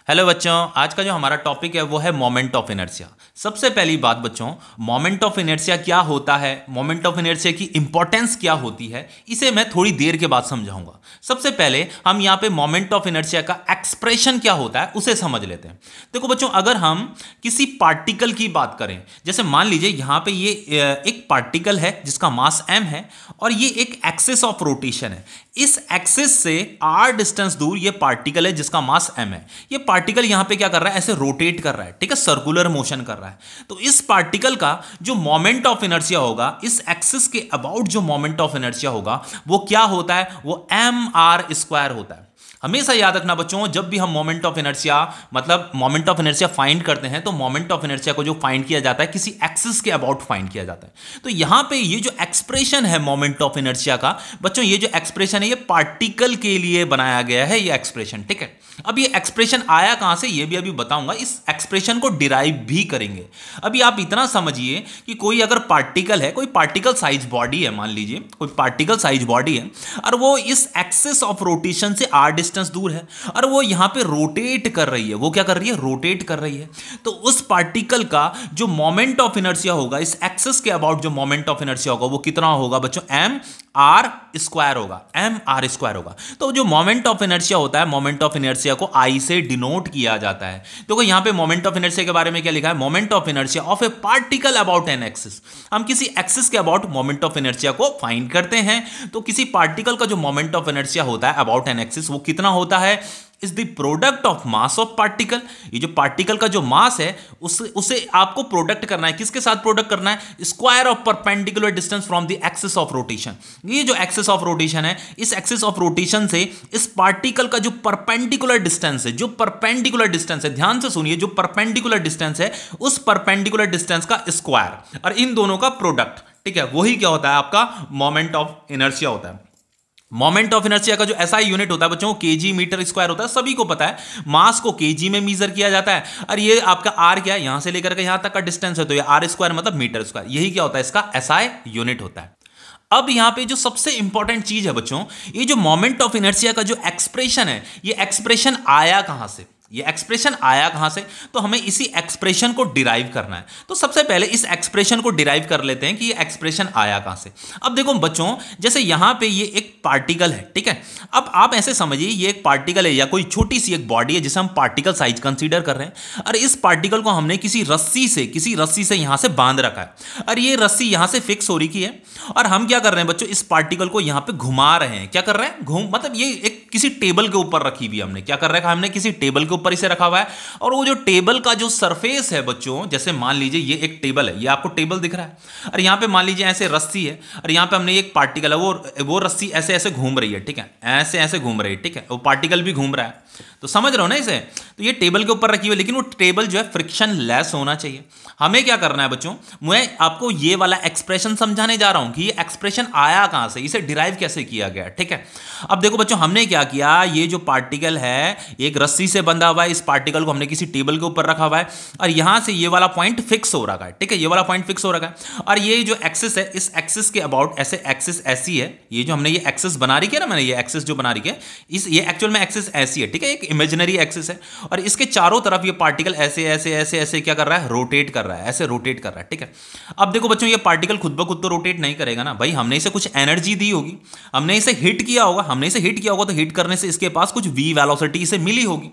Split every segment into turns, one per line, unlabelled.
Hello बच्चों, आज का जो हमारा टॉपिक है वो है मोमेंट ऑफ इनर्शिया। सबसे पहली बात बच्चों, मोमेंट ऑफ इनर्शिया क्या होता है, मोमेंट ऑफ इनर्शिया की इंपॉर्टेंस क्या होती है, इसे मैं थोड़ी देर के बाद समझाऊंगा। सबसे पहले हम यहाँ पे मोमेंट ऑफ इनर्शिया का एक्सप्रेशन क्या होता है उसे समझ लेते हैं। देखो बच्चों, अगर हम किसी पार्टिकल की बात करें, जैसे मान लीजिए यहाँ पे ये एक पार्टिकल है जिसका मास m है और ये एक एक्सिस ऑफ रोटेशन है। इस एक्सिस से r डिस्टेंस दूर ये पार्टिकल है जिसका मास m है। ये पार्टिकल यहां पे क्या कर रहा है, ऐसे रोटेट कर रहा है, ठीक है, सर्कुलर मोशन कर रहा है। तो इस पार्टिकल का जो मोमेंट ऑफ इनर्शिया होगा, इस एक्सिस के अबाउट जो मोमेंट ऑफ इनर्शिया होगा वो क्या होता है, वो mr² होता है। हमेशा याद रखना बच्चों, जब भी हम मोमेंट ऑफ इनर्शिया मतलब मोमेंट ऑफ इनर्शिया फाइंड करते हैं तो मोमेंट ऑफ इनर्शिया को जो फाइंड किया जाता है किसी एक्सिस के अबाउट फाइंड किया जाता है। तो यहां पे ये जो एक्सप्रेशन है मोमेंट ऑफ इनर्शिया का, बच्चों ये जो एक्सप्रेशन है ये पार्टिकल के लिए बनाया गया है, ये एक्सप्रेशन, ठीक है। अब ये एक्सप्रेशन आया कहां से ये भी अभी बताऊंगा, इस एक्सप्रेशन को डिराइव भी करेंगे। अभी आप इतना समझिए कि कोई अगर पार्टिकल है, कोई पार्टिकल साइज बॉडी है, मान लीजिए कोई पार्टिकल साइज बॉडी है और वो इस एक्सिस ऑफ रोटेशन से r डिस्टेंस दूर है और वो यहां पे रोटेट कर रही है। वो क्या कर रही है, रोटेट कर रही है। तो उस पार्टिकल का जो मोमेंट ऑफ इनर्शिया होगा, इस एक्सिस के अबाउट जो मोमेंट ऑफ इनर्शिया होगा वो कितना होगा बच्चों, mr² होगा, mr² होगा। तो जो मोमेंट ऑफ इनर्शिया होता है, मोमेंट ऑफ इनर्शिया को I से डिनोट किया जाता है। देखो यहां पे मोमेंट ऑफ इनर्शिया के बारे में क्या लिखा है, moment of inertia of A particle about an axis. हम किसी एक्सिस के अबाउट मोमेंट ऑफ इनर्शिया को फाइंड करते हैं। तो किसी पार्टिकल का जो मोमेंट ऑफ इनर्शिया होता है अबाउट एन एक्सिस वो कितना होता है, is the product of mass of particle. ये जो पार्टिकल का जो मास है उसे आपको प्रोडक्ट करना है, किसके साथ प्रोडक्ट करना है, square of perpendicular distance from the axis of rotation. ये जो एक्सिस ऑफ रोटेशन है, इस एक्सिस ऑफ रोटेशन से इस पार्टिकल का जो परपेंडिकुलर डिस्टेंस है, जो परपेंडिकुलर डिस्टेंस है, ध्यान से सुनिए, जो परपेंडिकुलर डिस्टेंस है उस परपेंडिकुलर डिस्टेंस का स्क्वायर और इन दोनों का प्रोडक्ट, ठीक है, वही क्या होता है, आपका मोमेंट ऑफ इनर्शिया होता है। मोमेंट ऑफ इनर्शिया का जो एसआई यूनिट होता है बच्चों, केजी मीटर स्क्वायर होता है, सभी को पता है। मास को केजी में मेजर किया जाता है और ये आपका आर क्या है, यहां से लेकर के यहां तक का डिस्टेंस है, तो ये r² मतलब मीटर स्क्वायर, यही क्या होता है, इसका एसआई यूनिट होता है। अब यहां पे जो सबसे इंपॉर्टेंट चीज है बच्चों, ये जो मोमेंट ऑफ इनर्शिया का जो एक्सप्रेशन है, ये एक्सप्रेशन आया कहां से, ये एक्सप्रेशन आया कहां से, तो हमें इसी एक्सप्रेशन को डिराइव करना है। तो सबसे पहले इस एक्सप्रेशन को डिराइव कर लेते हैं कि ये एक्सप्रेशन आया कहां से। अब देखो बच्चों, जैसे यहां पे ये एक पार्टिकल है, ठीक है। अब आप ऐसे समझिए ये एक पार्टिकल है या कोई छोटी सी एक बॉडी है जिसे हम पार्टिकल साइज कंसीडर कर रहे हैं और इस पार्टिकल को हमने किसी रस्सी से यहां से बांध रखा है और ये रस्सी यहां से फिक्स हो रही है और हम क्या कर रहे हैं बच्चों, इस पार्टिकल को यहां पे घुमा रहे हैं। क्या कर रहे हैं, घूम मतलब ये एक किसी टेबल के ऊपर रखी हुई हमने, क्या कर रखा है, हमने किसी टेबल के ऊपर इसे रखा हुआ है और वो जो टेबल का जो सरफेस है बच्चों, जैसे मान लीजिए ये एक टेबल है, ये आपको टेबल दिख रहा है और यहां पे मान लीजिए ऐसे रस्सी है और यहां पे हमने एक पार्टिकल है, वो रस्सी ऐसे ऐसे घूम रही है, ठीक है, ऐसे ऐसे घूम रही है, ठीक है, वो पार्टिकल भी घूम रहा है। तो समझ रहे हो ना इसे, तो ये टेबल के ऊपर रखी हुई है लेकिन वो टेबल जो है फ्रिक्शन लेस होना चाहिए। हमें क्या करना है बच्चों, मैं आपको ये वाला एक्सप्रेशन समझाने जा रहा हूं कि ये एक्सप्रेशन आया कहां से, इसे डिराइव कैसे किया गया, ठीक है। अब देखो बच्चों, हमने क्या किया, ये जो पार्टिकल है एक रस्सी से बंधा हुआ है, इस पार्टिकल को हमने किसी टेबल के ऊपर रखा हुआ है और यहां से ये वाला पॉइंट फिक्स हो रखा है, ठीक है, ये वाला पॉइंट फिक्स हो रखा है और ये जो एक्सिस है, इस एक्सिस के अबाउट ऐसे एक्सिस ऐसी है, ये जो हमने ये एक्सिस बना रही है ना, मैंने ये एक्सिस जो बना रही है, ये एक्चुअल में एक्सिस ऐसी है, ठीक है, एक इमेजिनरी एक्सिस है और इसके चारों तरफ ये पार्टिकल ऐसे ऐसे ऐसे ऐसे क्या कर रहा है, रोटेट कर रहा है, ऐसे रोटेट कर रहा है, ठीक है। अब देखो बच्चों, ये पार्टिकल खुद ब खुद तो रोटेट नहीं करेगा ना भाई, हमने इसे कुछ एनर्जी दी होगी, हमने इसे हिट किया होगा, तो हिट करने से इसके पास कुछ v वेलोसिटी इसे मिली होगी।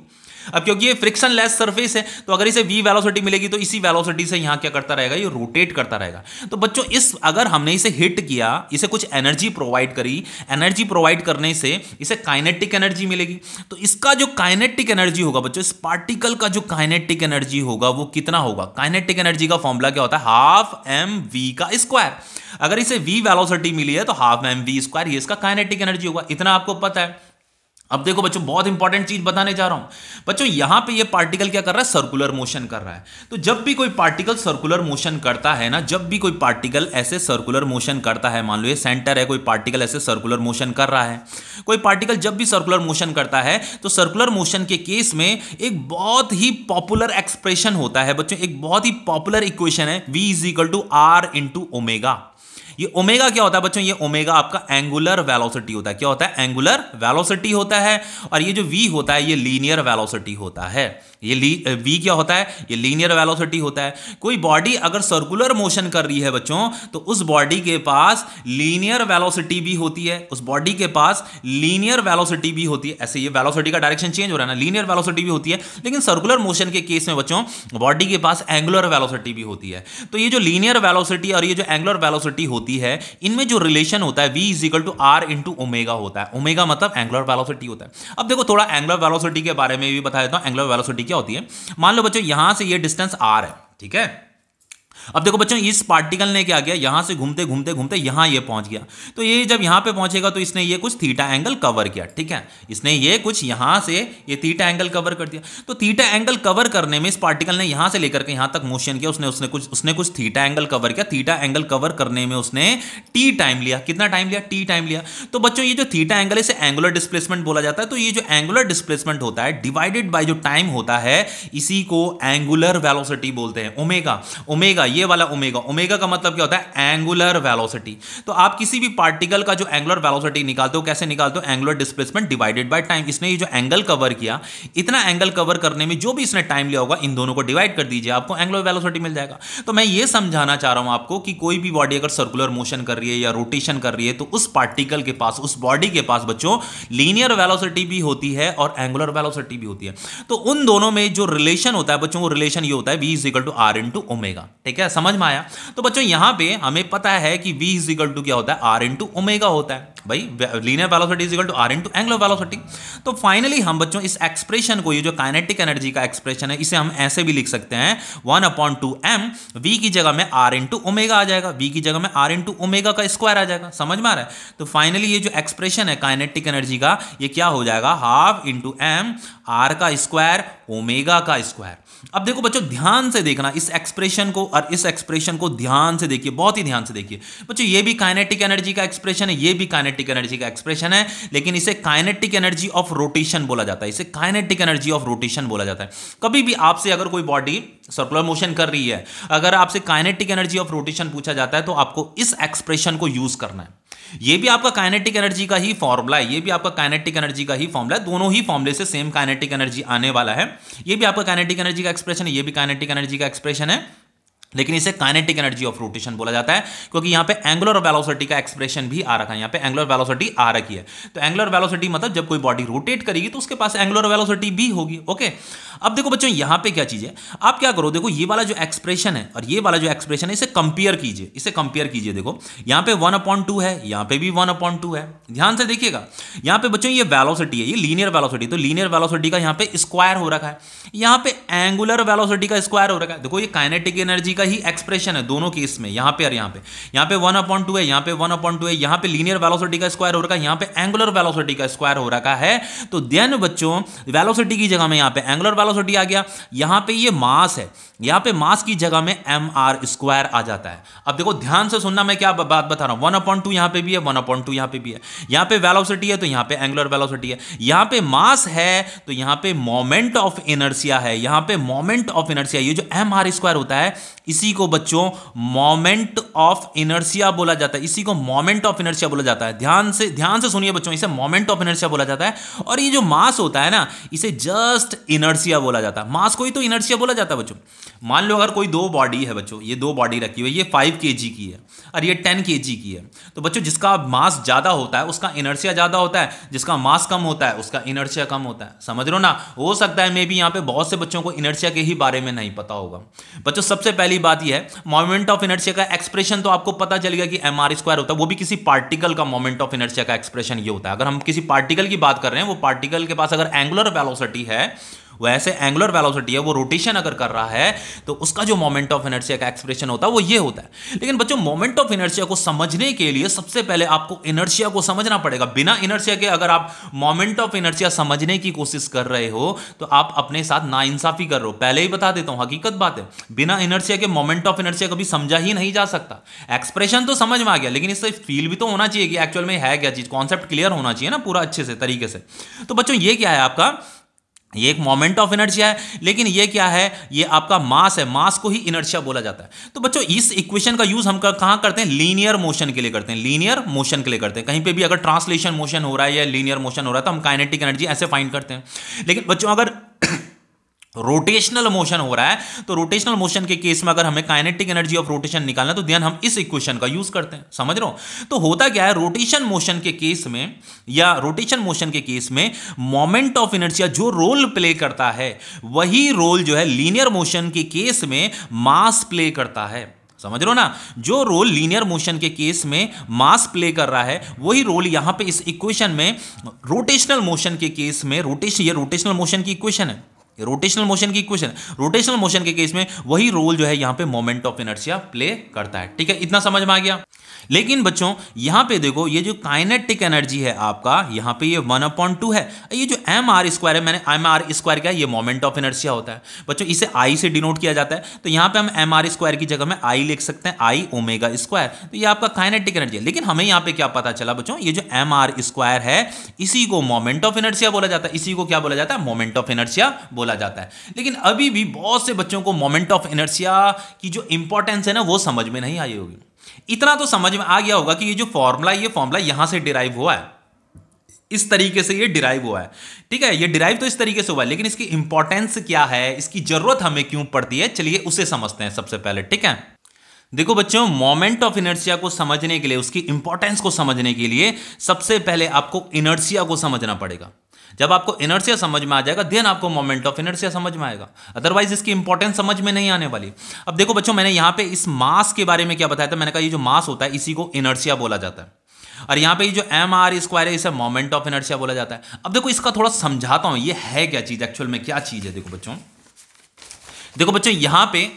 अब क्योंकि ये फ्रिक्शन लेस सरफेस है तो अगर इसे v वेलोसिटी मिलेगी तो इसी वेलोसिटी से यहां क्या करता रहेगा, ये रोटेट करता रहेगा। तो बच्चों अगर हमने इसे हिट किया, इसे कुछ एनर्जी प्रोवाइड करी, एनर्जी प्रोवाइड करने से इसे काइनेटिक एनर्जी मिलेगी। तो इसका जो काइनेटिक एनर्जी होगा बच्चों, इस पार्टिकल का जो काइनेटिक एनर्जी होगा वो कितना होगा, काइनेटिक एनर्जी का फॉर्मूला क्या होता है, हाफ mv का स्क्वायर। अगर इसे v वेलोसिटी मिली है तो हाफ mv², ये इसका काइनेटिक एनर्जी होगा, इतना आपको पता है। अब देखो बच्चों, बहुत इंपॉर्टेंट चीज बताने जा रहा हूं बच्चों, यहां पे ये पार्टिकल क्या कर रहा है, सर्कुलर मोशन कर रहा है। तो जब भी कोई पार्टिकल सर्कुलर मोशन करता है ना, जब भी कोई पार्टिकल ऐसे सर्कुलर मोशन करता है, मान लो ये सेंटर है, कोई पार्टिकल ऐसे सर्कुलर मोशन कर रहा है, कोई पार्टिकल जब भी सर्कुलर मोशन करता है तो सर्कुलर मोशन के केस में एक बहुत ही पॉपुलर एक्सप्रेशन होता है बच्चों, एक बहुत ही पॉपुलर इक्वेशन है v = r × ओमेगा। ये ओमेगा क्या होता है बच्चों? ये ओमेगा आपका एंगुलर वेलोसिटी होता है। क्या होता है? एंगुलर वेलोसिटी होता है। और ये जो v होता है ये लीनियर वेलोसिटी होता है। ये v क्या होता है? ये लीनियर वेलोसिटी होता है। कोई बॉडी अगर सर्कुलर मोशन कर रही है बच्चों, तो उस बॉडी के पास लीनियर वेलोसिटी भी होती है, उस बॉडी के पास लीनियर वेलोसिटी भी होती है। ऐसे ये वेलोसिटी का डायरेक्शन चेंज हो रहा है ना, लीनियर वेलोसिटी भी होती है। लेकिन सर्कुलर मोशन के केस में बच्चों बॉडी के पास एंगुलर वेलोसिटी भी होती है। तो ये जो लीनियर वेलोसिटी और ये जो एंगुलर वेलोसिटी होती है, इनमें जो रिलेशन होता है v = r × ओमेगा होता है। ओमेगा मतलब एंगुलर वेलोसिटी होता है। अब देखो थोड़ा एंगुलर वेलोसिटी के बारे में भी बता देता हूं। एंगुलर वेलोसिटी क्या होती है? मान लो बच्चों यहां से ये डिस्टेंस r है, ठीक है। अब देखो बच्चों इस पार्टिकल ने क्या किया, यहां से घूमते घूमते घूमते यहां ये पहुंच गया। तो ये जब यहां पे पहुंचेगा तो इसने ये कुछ थीटा एंगल कवर किया, ठीक है। इसने ये कुछ यहां से ये थीटा एंगल कवर कर दिया। तो थीटा एंगल कवर करने में इस पार्टिकल ने यहां से लेकर के यहां तक मोशन किया, उसने कुछ थीटा एंगल कवर किया। थीटा एंगल कवर करने में उसने टी टाइम लिया। कितना टाइम लिया? टी टाइम लिया। तो बच्चों ये जो थीटा एंगल है इसे एंगुलर डिस्प्लेसमेंट बोला जाता है। तो ये जो एंगुलर डिस्प्लेसमेंट होता है डिवाइडेड बाय जो टाइम होता है, इसी को एंगुलर वेलोसिटी बोलते हैं। ओमेगा, ओमेगा ये वाला ओमेगा, ओमेगा का मतलब क्या होता है? Angular velocity. तो आप किसी भी पार्टिकल का जो एंगुलर वेलोसिटी निकालते हो, कैसे निकालते हो? Angular displacement divided by time. इसने ये जो एंगल कवर किया, इतना एंगल कवर करने में जो भी इसने टाइम लिया होगा, इन दोनों को डिवाइड कर दीजिए, आपको एंगुलर वेलोसिटी मिल जाएगा। तो मैं ये समझाना चाह रहा हूं आपको कि कोई भी बॉडी अगर सर्कुलर मोशन कर रही है या रोटेशन कर रही है, तो उस पार्टिकल के पास, उस बॉडी के पास बच्चों लीनियर वेलोसिटी भी होती है और एंगुलर वेलोसिटी भी होती है। तो उन दोनों में जो रिलेशन होता है बच्चों, वो रिलेशन ये होता है v = r × ओमेगा। ठीक है, समझ में आया? तो बच्चों यहां पे हमें पता है कि v = क्या होता है? r × ओमेगा होता है। भाई linear velocity = r × angular velocity. तो फाइनली हम बच्चों इस एक्सप्रेशन को, ये जो काइनेटिक एनर्जी का एक्सप्रेशन है, इसे हम ऐसे भी लिख सकते हैं 1/2m, v की जगह में r × ओमेगा आ जाएगा, v की जगह में r × ओमेगा का स्क्वायर आ जाएगा। समझ में आ रहा है? तो फाइनली ये जो एक्सप्रेशन है काइनेटिक एनर्जी का, ये क्या हो जाएगा? ½ × m r का स्क्वायर ओमेगा का स्क्वायर। अब देखो बच्चों ध्यान से देखना इस एक्सप्रेशन को, और इस एक्सप्रेशन को ध्यान से देखिए, बहुत ही ध्यान से देखिए बच्चों। ये भी काइनेटिक एनर्जी का एक्सप्रेशन है, ये भी काइनेटिक एनर्जी का एक्सप्रेशन है, लेकिन इसे काइनेटिक एनर्जी ऑफ रोटेशन बोला जाता है। इसे काइनेटिक एनर्जी ऑफ रोटेशन बोला जाता है। कभी भी आपसे अगर कोई बॉडी सर्कुलर मोशन कर रही है, अगर आपसे काइनेटिक एनर्जी ऑफ रोटेशन पूछा जाता है, तो आपको इस एक्सप्रेशन को यूज करना है। ये भी आपका काइनेटिक एनर्जी का ही फॉर्मूला है, ये भी आपका काइनेटिक एनर्जी का ही फॉर्मूला है। दोनों ही फॉर्मूले से सेम काइनेटिक एनर्जी आने वाला है। ये भी आपका काइनेटिक एनर्जी का एक्सप्रेशन है, ये भी काइनेटिक एनर्जी का एक्सप्रेशन है, लेकिन इसे काइनेटिक एनर्जी ऑफ रोटेशन बोला जाता है, क्योंकि यहां पे एंगुलर वेलोसिटी का एक्सप्रेशन भी आ रखा है। यहां पे एंगुलर वेलोसिटी आ रखी है। तो एंगुलर वेलोसिटी मतलब जब कोई बॉडी रोटेट करेगी तो उसके पास एंगुलर वेलोसिटी भी होगी। ओके, अब देखो बच्चों यहां पे क्या चीज है, आप क्या करो, देखो ये वाला जो एक्सप्रेशन है और ये वाला जो एक्सप्रेशन है, इसे कंपेयर कीजिए, इसे कंपेयर कीजिए। देखो यहां पे 1/2 है, यहां पे भी 1/2 है। ध्यान से देखिएगा, यहां पे बच्चों ये वेलोसिटी है, ये लीनियर वेलोसिटी, तो लीनियर वेलोसिटी का यहां पे स्क्वायर हो रखा है, यहां पे एंगुलर वेलोसिटी का स्क्वायर हो रखा है। देखो ये काइनेटिक एनर्जी का ही एक्सप्रेशन है दोनों केस में, यहां पे और यहां पे। यहां पे 1/2 है, यहां पे 1/2 है, यहां पे लीनियर वेलोसिटी का स्क्वायर हो रखा है, यहां पे एंगुलर वेलोसिटी का स्क्वायर हो रखा है। तो देन बच्चों वेलोसिटी की जगह में यहां पे एंगुलर वेलोसिटी आ गया, यहां पे ये मास है, यहां पे मास की जगह में mr² आ जाता है। अब देखो ध्यान से सुनना, मैं क्या बात बता रहा हूं। 1/2 यहां पे भी है, 1/2 यहां पे भी है। यहां पे वेलोसिटी है तो यहां पे एंगुलर वेलोसिटी है, यहां पे मास है तो यहां पे मोमेंट ऑफ इनर्शिया है, यहां पे मोमेंट ऑफ इनर्शिया, ये जो mr² होता है इसी को बच्चों मोमेंट ऑफ इनर्शिया बोला जाता है, इसी को मोमेंट ऑफ इनर्शिया बोला जाता है। ध्यान से सुनिए बच्चों, इसे मोमेंट ऑफ इनर्शिया बोला जाता है। और ये जो मास होता है ना, इसे जस्ट इनर्शिया बोला जाता है। मास को ही तो इनर्शिया बोला जाता है बच्चों। मान लो अगर कोई दो बॉडी है बच्चों, ये दो बॉडी रखी हुई है, ये 5 kg की है और ये 10 kg की है, तो बच्चों जिसका मास ज्यादा होता है उसका इनर्शिया ज्यादा होता है, जिसका मास कम होता है उसका इनर्शिया कम होता है। समझ रहे हो ना? हो सकता है मे भी यहां पे बहुत से बच्चों को इनर्शिया के ही बारे में नहीं पता होगा। बच्चों सबसे पहली बात यह है, मोमेंट ऑफ इनर्शिया का एक्सप्रेशन तो आपको पता चल गया कि mr² होता है, वो भी किसी पार्टिकल का मोमेंट ऑफ इनर्शिया का एक्सप्रेशन ये होता है। अगर हम किसी पार्टिकल की बात कर रहे हैं, वो पार्टिकल के पास अगर एंगुलर वेलोसिटी है, वैसे एंगुलर वेलोसिटी है, वो रोटेशन अगर कर रहा है, तो उसका जो मोमेंट ऑफ इनर्शिया का एक्सप्रेशन होता है वो ये होता है। लेकिन बच्चों मोमेंट ऑफ इनर्शिया को समझने के लिए सबसे पहले आपको इनर्शिया को समझना पड़ेगा। बिना इनर्शिया के अगर आप मोमेंट ऑफ इनर्शिया समझने की कोशिश कर रहे हो तो आप अपने साथ नाइंसाफी कर रहे हो। पहले ही बता देता हूं, हकीकत बात है, बिना इनर्शिया के मोमेंट ऑफ इनर्शिया कभी समझा ही नहीं जा सकता। एक्सप्रेशन तो समझ में आ गया, लेकिन इससे फील भी तो होना चाहिए कि एक्चुअल में है क्या चीज, कॉन्सेप्ट क्लियर होना चाहिए ना पूरा अच्छे से तरीके से। तो बच्चों ये क्या है आपका, ये एक मोमेंट ऑफ इनर्शिया है, लेकिन ये क्या है, ये आपका मास है, मास को ही इनर्शिया बोला जाता है। तो बच्चों इस इक्वेशन का यूज हम कहां करते हैं, लीनियर मोशन के लिए करते हैं, लीनियर मोशन के लिए करते हैं। कहीं पे भी अगर ट्रांसलेशन मोशन हो रहा है या लीनियर मोशन हो रहा है तो हम काइनेटिक एनर्जी ऐसे फाइंड करते हैं। लेकिन बच्चों अगर रोटेशनल मोशन हो रहा है तो रोटेशनल मोशन के केस में अगर हमें काइनेटिक एनर्जी ऑफ रोटेशन निकालना है तो ध्यान हम इस इक्वेशन का यूज करते हैं। समझ रहे हो? तो होता क्या है, रोटेशन मोशन के केस में या रोटेशन मोशन के केस में मोमेंट ऑफ इनर्शिया जो रोल प्ले करता है वही रोल जो है लीनियर मोशन के केस में मास प्ले करता है। समझ रहे हो ना? जो रोल लीनियर मोशन के केस में मास प्ले कर रहा है वही रोल यहां पे इस इक्वेशन में रोटेशनल मोशन के केस में, ये रोटेशनल मोशन की इक्वेशन है, रोटेशनल मोशन की इक्वेशन, रोटेशनल मोशन के केस में वही रोल जो है यहां पे मोमेंट ऑफ इनर्शिया प्ले करता है। ठीक है, इतना समझ में आ गया। लेकिन बच्चों यहां पे देखो, ये जो काइनेटिक एनर्जी है आपका, यहां पे ये 1/2 है। ये जो mr² है, मैंने mr² क्या है, ये मोमेंट ऑफ इनर्शिया होता है बच्चों, इसे I से डिनोट किया जाता है। तो यहां पे हम mr² की जगह में I लिख सकते हैं, I ω²। तो ये आपका काइनेटिक एनर्जी है। लेकिन हमें यहां पे क्या पता चला बच्चों, ये जो mr² है इसी को मोमेंट ऑफ इनर्शिया बोला जाता है, इसी को क्या बोला जाता है, मोमेंट ऑफ इनर्शिया बोला जाता है। लेकिन अभी भी बहुत से बच्चों को मोमेंट ऑफ इनर्शिया की जो इंपॉर्टेंस है ना वो समझ में नहीं आई होगी। इतना तो समझ में आ गया होगा कि ये जो फॉर्मूला, ये फॉर्मूला यहां से डिराइव हुआ है, इस तरीके से ये डिराइव हुआ है। ठीक है, ये डिराइव तो इस तरीके से हुआ है, लेकिन इसकी इंपॉर्टेंस क्या है, इसकी जरूरत हमें क्यों पड़ती है, चलिए उसे समझते हैं सबसे पहले। ठीक है, देखो बच्चों, मोमेंट ऑफ इनर्शिया को समझने के लिए, उसकी इंपॉर्टेंस को समझने के लिए सबसे पहले आपको इनर्शिया को समझना पड़ेगा। जब आपको इनर्शिया समझ में आ जाएगा देन आपको मोमेंट ऑफ इनर्शिया समझ में आएगा, अदरवाइज इसकी इंपॉर्टेंस समझ में नहीं आने वाली। अब देखो बच्चों, मैंने यहां पे इस मास के बारे में क्या बताया था, मैंने कहा ये जो मास होता है इसी को इनर्शिया बोला जाता है, और यहां पे ये जो mr² है इसे मोमेंट ऑफ इनर्शिया बोला जाता है। अब देखो इसका थोड़ा समझाता हूं, ये है क्या चीज, एक्चुअल में क्या चीज है। देखो बच्चों यहां पे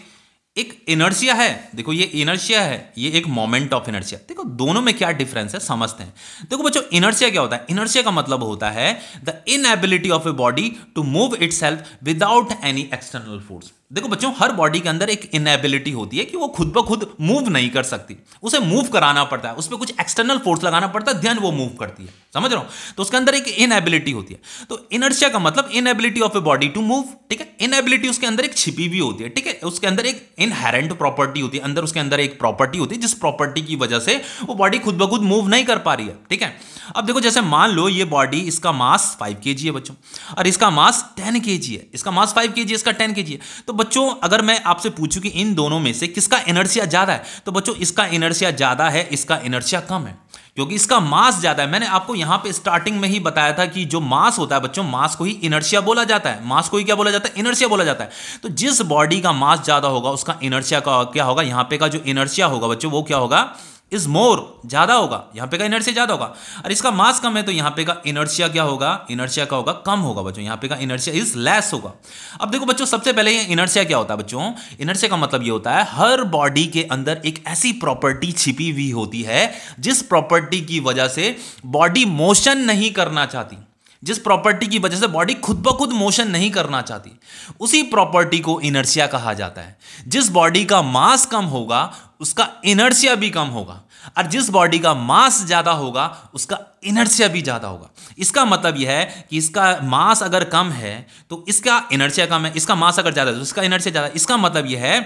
एक इनर्शिया है, देखो ये इनर्शिया है, ये एक मोमेंट ऑफ इनर्शिया। देखो दोनों में क्या डिफरेंस है समझते हैं। देखो बच्चों, इनर्शिया क्या होता है, इनर्शिया का मतलब होता है the inability of a body to move itself without any external force. देखो बच्चों, हर बॉडी के अंदर एक इनएबिलिटी होती है कि वो खुद ब खुद मूव नहीं कर सकती, उसे मूव कराना पड़ता है, उस पर कुछ एक्सटर्नल फोर्स लगाना पड़ता है, ध्यान वो मूव करती है। समझ रहे हो? तो उसके अंदर एक इनएबिलिटी होती है। तो इनर्शिया का मतलब inability of a body to move. ठीक है, इनएबिलिटी उसके अंदर एक छिपी भी होती है। ठीक है, उसके अंदर एक इनहेरेंट प्रॉपर्टी होती है, अंदर उसके अंदर एक प्रॉपर्टी होती है जिस प्रॉपर्टी की वजह से वो बॉडी खुद ब खुद मूव नहीं कर पा रही है। ठीक है, अब देखो जैसे मान लो ये बॉडी, इसका मास 5 kg है बच्चों, और इसका मास 10 kg है, इसका मास 5 kg है, इसका 10 kg है। तो बच्चों अगर मैं आपसे पूछूं कि इन दोनों में से किसका इनर्शिया ज्यादा है, तो बच्चों इसका इनर्शिया ज्यादा है, इसका इनर्शिया कम है, क्योंकि इसका मास ज्यादा है। मैंने आपको यहां पे स्टार्टिंग में ही बताया था कि जो मास होता है बच्चों, मास को ही इनर्शिया बोला जाता है, मास को ही क्या बोला जाता है, इनर्शिया बोला जाता है। तो जिस बॉडी का मास ज्यादा होगा उसका इनर्शिया का क्या होगा, यहां पे का जो इनर्शिया होगा बच्चों वो क्या होगा, इज मोर, ज्यादा होगा, यहां पे का इनर्शिया ज्यादा होगा। और इसका मास कम है तो यहां पे का इनर्शिया क्या होगा, इनर्शिया का होगा कम होगा बच्चों, यहां पे का इनर्शिया इज लेस होगा। अब देखो बच्चों, सबसे पहले ये इनर्शिया क्या होता है बच्चों, इनर्शिया का मतलब ये होता है हर बॉडी के अंदर एक ऐसी प्रॉपर्टी छिपी हुई होती है जिस प्रॉपर्टी की वजह से बॉडी मोशन नहीं करना चाहती, जिस प्रॉपर्टी की वजह से बॉडी खुद ब खुद मोशन नहीं करना चाहती, उसी प्रॉपर्टी को इनर्शिया कहा जाता है। जिस बॉडी का मास कम होगा उसका इनर्शिया भी कम होगा, और जिस बॉडी का मास ज्यादा होगा उसका इनर्शिया भी ज्यादा होगा। इसका मतलब यह है कि इसका मास अगर कम है तो इसका इनर्शिया कम है, इसका मास अगर ज्यादा है तो इसका इनर्शिया ज्यादा है। इसका मतलब यह है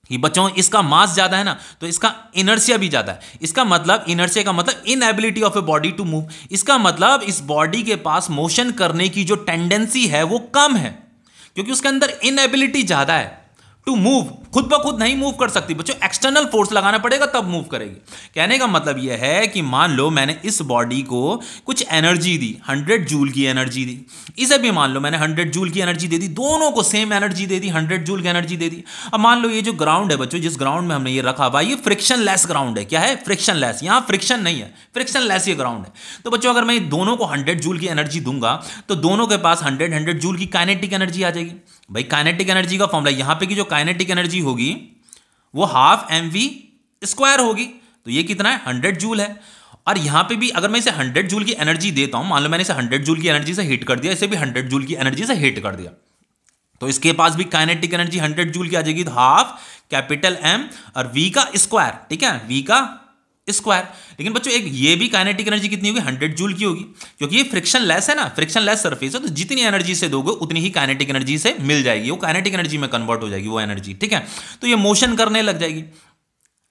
कि बच्चों इसका मास ज्यादा है ना तो इसका इनर्शिया भी ज्यादा है। इसका मतलब, इनर्शिया का मतलब inability of a body to move, इसका मतलब इस बॉडी के पास मोशन करने की जो टेंडेंसी है वो कम है, क्योंकि उसके अंदर इनएबिलिटी ज्यादा है टू मूव, खुद ब खुद नहीं मूव कर सकती बच्चों, एक्सटर्नल फोर्स लगाना पड़ेगा तब मूव करेगी। कहने का मतलब यह है कि मान लो मैंने इस बॉडी को कुछ एनर्जी दी, 100 जूल की एनर्जी दी, इसे भी मान लो मैंने 100 जूल की एनर्जी दे दी, दोनों को सेम एनर्जी दे दी, 100 जूल की एनर्जी दे दी। अब मान लो ये जो ग्राउंड है बच्चों, जिस ग्राउंड में हमने ये रखा हुआ ये फ्रिक्शन लेस ग्राउंड है। क्या है? फ्रिक्शन लेस, यहां फ्रिक्शन नहीं है, फ्रिक्शन लेस ये ग्राउंड है। तो बच्चों अगर मैं दोनों को 100 जूल की एनर्जी दूंगा तो दोनों के पास 100 जूल की काइनेटिक एनर्जी आ जाएगी। भाई काइनेटिक एनर्जी का फॉर्मूला, यहां पे की जो काइनेटिक एनर्जी होगी वो ½ mv² होगी, तो ये कितना है, 100 जूल है। और यहां पे भी अगर मैं इसे 100 जूल की एनर्जी देता हूं, मान लो मैंने इसे 100 जूल की एनर्जी से हिट कर दिया, इसे भी 100 जूल की एनर्जी से हिट कर दिया, तो इसके पास भी काइनेटिक एनर्जी 100 जूल की आ जाएगी। तो ½ M और v का स्क्वायर, ठीक है, v का स्क्वायर। लेकिन बच्चों एक ये भी काइनेटिक एनर्जी कितनी होगी, 100 जूल की होगी, क्योंकि ये फ्रिक्शन लेस है ना, फ्रिक्शन लेस सरफेस है, तो जितनी एनर्जी से दोगे उतनी ही काइनेटिक एनर्जी से मिल जाएगी, वो काइनेटिक एनर्जी में कन्वर्ट हो जाएगी वो एनर्जी, ठीक है। तो ये मोशन करने लग जाएगी।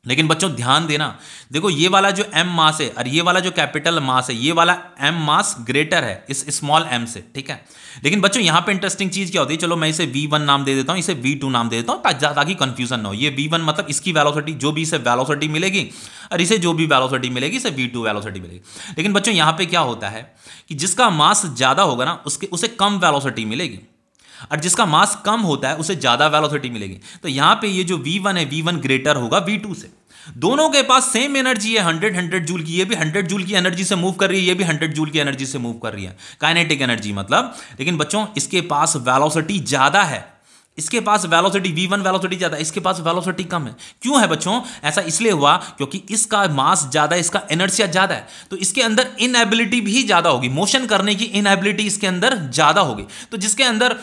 लेकिन बच्चों ध्यान देना, देखो ये वाला जो m मास है और ये वाला जो कैपिटल मास है, ये वाला m मास ग्रेटर है इस स्मॉल m से, ठीक है। लेकिन बच्चों यहां पे इंटरेस्टिंग चीज क्या होती है, चलो मैं इसे v1 नाम दे देता हूं, इसे v2 नाम दे देता हूं ताकि कंफ्यूजन ना हो। ये v1 मतलब इसकी वेलोसिटी, जो भी इसे वेलोसिटी मिलेगी, और इसे जो भी वेलोसिटी मिलेगी इसे v2 वेलोसिटी मिलेगी। लेकिन बच्चों यहां पे क्या होता है कि जिसका मास ज्यादा होगा ना उसे कम वेलोसिटी मिलेगी, और जिसका मास कम होता है उसे ज्यादा वेलोसिटी मिलेगी। तो यहां पे ये जो v1 है, v1 ग्रेटर होगा v2 से। दोनों के पास सेम एनर्जी है, 100 जूल की, ये भी 100 जूल की एनर्जी से मूव कर रही है, ये भी 100 जूल की एनर्जी से मूव कर रही है, काइनेटिक एनर्जी मतलब। लेकिन बच्चों इसके पास वेलोसिटी ज्यादा है, इसके पास वेलोसिटी v1 वेलोसिटी ज्यादा है, इसके पास वेलोसिटी कम है। क्यों है बच्चों, ऐसा इसलिए हुआ क्योंकि इसका मास ज्यादा है, इसका इनर्शिया ज्यादा है, तो इसके अंदर इनएबिलिटी भी ज्यादा होगी, मोशन करने की इनएबिलिटी इसके अंदर ज्यादा होगी। तो जिसके अंदर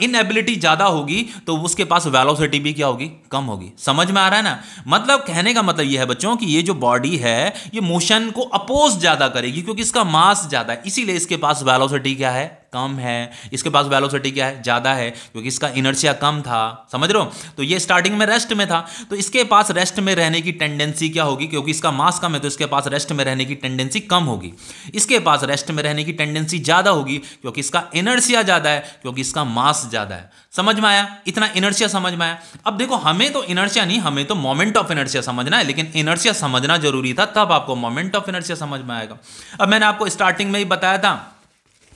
इनएबिलिटी ज्यादा होगी तो उसके पास वेलोसिटी भी क्या होगी, कम होगी। समझ में आ रहा है ना, मतलब कहने का मतलब यह है बच्चों कि ये जो बॉडी है ये मोशन को अपोज ज्यादा करेगी, क्योंकि इसका मास ज्यादा है, इसीलिए इसके पास वेलोसिटी क्या है, कम है। इसके पास वेलोसिटी क्या है, ज्यादा है, क्योंकि इसका इनर्शिया कम था। समझ रहे हो, तो ये स्टार्टिंग में रेस्ट में था, तो इसके पास रेस्ट में रहने की टेंडेंसी क्या होगी, क्योंकि इसका मास कम है तो इसके पास रेस्ट में रहने की टेंडेंसी कम होगी। इसके पास रेस्ट में रहने की टेंडेंसी ज्यादा होगी क्योंकि इसका इनर्शिया ज्यादा है, क्योंकि इसका मास ज्यादा है। समझ में आया, इतना इनर्शिया समझ में आया। अब देखो हमें तो इनर्शिया नहीं, हमें तो मोमेंट ऑफ इनर्शिया समझना है, लेकिन इनर्शिया समझना जरूरी था, तब आपको मोमेंट ऑफ इनर्शिया समझ में आएगा। अब मैंने आपको स्टार्टिंग में ही बताया था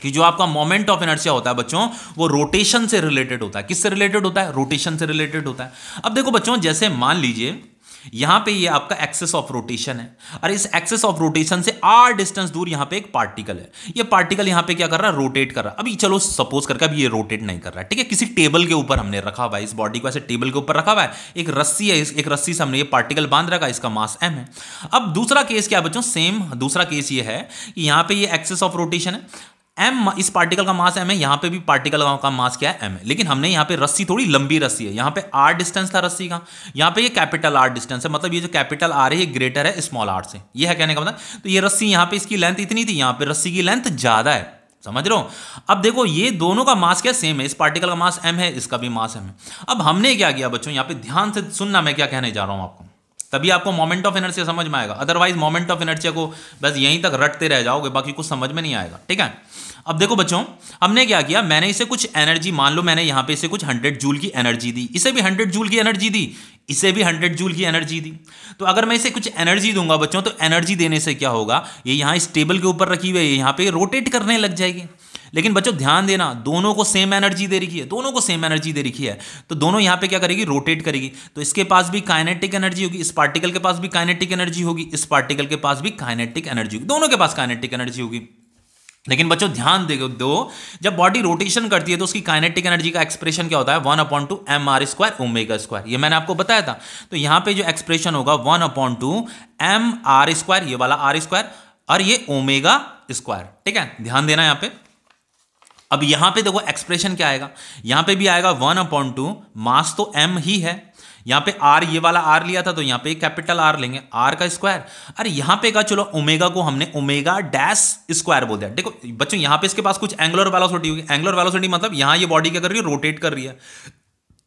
कि जो आपका मोमेंट ऑफ इनर्शिया होता है बच्चों, वो रोटेशन से रिलेटेड होता है। किससे रिलेटेड होता है, रोटेशन से रिलेटेड होता है। अब देखो बच्चों, जैसे मान लीजिए यहां पे ये आपका एक्सिस ऑफ रोटेशन है, और इस एक्सिस ऑफ रोटेशन से r डिस्टेंस दूर यहां पे एक पार्टिकल है। ये पार्टिकल यहां पे क्या कर रहा है, रोटेट कर रहा है। अभी चलो सपोज करके अभी ये रोटेट नहीं कर रहा है, ठीक है, किसी टेबल के ऊपर हमने रखा हुआ है, इस बॉडी को ऐसे टेबल के ऊपर रखा हुआ है, एक रस्सी है, एक रस्सी से हमने ये पार्टिकल बांध रखा है, इसका मास m है। अब दूसरा केस क्या है बच्चों, सेम दूसरा केस ये है कि यहां पे ये एक्सिस ऑफ रोटेशन है, m इस पार्टिकल का मास m है, यहां पे भी पार्टिकल का मास क्या है, m है। लेकिन हमने यहां पे रस्सी थोड़ी लंबी रस्सी है, यहां पे r डिस्टेंस था रस्सी का, यहां पे ये कैपिटल R डिस्टेंस है, मतलब ये जो कैपिटल R है ये ग्रेटर है स्मॉल r से, ये है कहने का मतलब। तो ये रस्सी यहां पे इसकी लेंथ इतनी थी, यहां पे रस्सी की लेंथ ज्यादा है। समझ रहे हो। अब देखो ये दोनों का मास क्या सेम है, इस पार्टिकल का मास m है, इसका भी मास m है। अब हमने क्या किया बच्चों, यहां पे ध्यान से सुनना मैं क्या कहने जा रहा हूं आपको, तभी आपको मोमेंट ऑफ इनर्शिया समझ में आएगा। अदरवाइज मोमेंट ऑफ इनर्शिया को बस यहीं तक रटते रह जाओगे, बाकी कुछ समझ में नहीं आएगा, ठीक है। अब देखो बच्चों, हमने क्या किया, मैंने इसे कुछ एनर्जी, मान लो मैंने यहां पे इसे कुछ 100 जूल की एनर्जी दी, इसे भी 100 जूल की एनर्जी दी, इसे भी 100 जूल की एनर्जी दी। तो अगर मैं इसे कुछ एनर्जी दूंगा बच्चों, तो एनर्जी देने से क्या होगा, ये यहां इस टेबल के ऊपर रखी हुई है, यहां पे रोटेट करने लग जाएगी। लेकिन बच्चों ध्यान देना, दोनों को सेम एनर्जी दे रखी है, दोनों को सेम एनर्जी दे रखी है, तो दोनों यहां पे क्या करेगी, रोटेट करेगी। तो इसके पास भी काइनेटिक एनर्जी होगी, इस पार्टिकल के पास भी काइनेटिक एनर्जी होगी, इस पार्टिकल के पास भी काइनेटिक एनर्जी होगी, दोनों के पास काइनेटिक एनर्जी होगी। लेकिन बच्चों ध्यान दो, जब बॉडी रोटेशन करती है तो उसकी काइनेटिक एनर्जी का एक्सप्रेशन क्या होता है, 1/2 mr² ओमेगा स्क्वायर, ये मैंने आपको बताया था। तो यहां पे जो एक्सप्रेशन होगा 1/2 mr², ये वाला r², और ये ओमेगा स्क्वायर, ठीक है, ध्यान देना यहां पे। अब यहां पे देखो एक्सप्रेशन क्या आएगा, यहां पे भी आएगा 1/2, मास तो m ही है, यहां पे r, ये वाला r लिया था तो यहां पे कैपिटल R लेंगे, r का स्क्वायर। अरे यहां पे का चलो ओमेगा को हमने ओमेगा डैश स्क्वायर बोल दिया। देखो बच्चों यहां पे इसके पास कुछ एंगुलर वेलोसिटी होगी, एंगुलर वेलोसिटी मतलब यहां ये बॉडी क्या कर रही है, रोटेट कर रही है,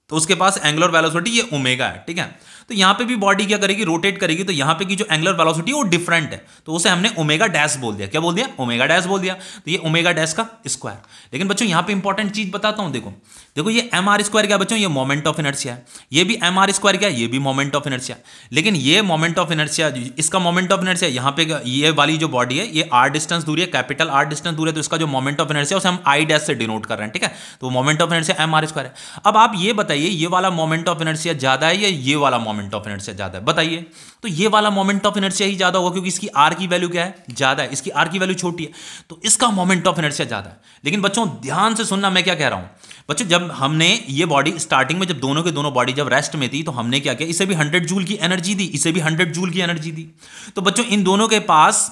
तो उसके पास एंगुलर वेलोसिटी ये ओमेगा है, ठीक है। तो यहां पे भी बॉडी क्या करेगी, रोटेट करेगी, तो यहां पे की जो एंगुलर वेलोसिटी है वो डिफरेंट है, तो उसे हमने ओमेगा डैश बोल दिया। क्या बोल दिया, ओमेगा डैश बोल दिया, तो ये ओमेगा डैश का स्क्वायर। लेकिन बच्चों यहां पे इंपॉर्टेंट चीज बताता हूं, देखो ये mr² क्या बच्चों, ये मोमेंट ऑफ इनर्शिया है, ये भी mr² क्या, ये भी मोमेंट ऑफ इनर्शिया। लेकिन ये मोमेंट ऑफ इनर्शिया, इसका मोमेंट ऑफ इनर्शिया यहां पे, ये वाली जो बॉडी है ये r डिस्टेंस दूर है, कैपिटल R डिस्टेंस दूर है, तो इसका जो मोमेंट ऑफ इनर्शिया उसे हम I डैश से डिनोट कर रहे हैं, ठीक है। तो मोमेंट ऑफ इनर्शिया mr² है। अब आप ये बताइए, ये वाला मोमेंट ऑफ इनर्शिया ज्यादा है या ये वाला मोमेंट ऑफ इनर्शिया ज्यादा है, बताइए। तो ये वाला मोमेंट ऑफ इनर्शिया ही ज्यादा होगा, क्योंकि इसकी R की वैल्यू क्या है, ज्यादा है, इसकी R की वैल्यू छोटी है, तो इसका मोमेंट ऑफ इनर्शिया ज्यादा है। लेकिन बच्चों ध्यान से सुनना मैं क्या कह रहा हूं बच्चों, जब हमने ये बॉडी स्टार्टिंग में, जब दोनों के दोनों बॉडी जब रेस्ट में थी, तो हमने क्या किया, इसे भी 100 जूल की एनर्जी दी, इसे भी 100 जूल की एनर्जी दी। तो बच्चों इन दोनों के पास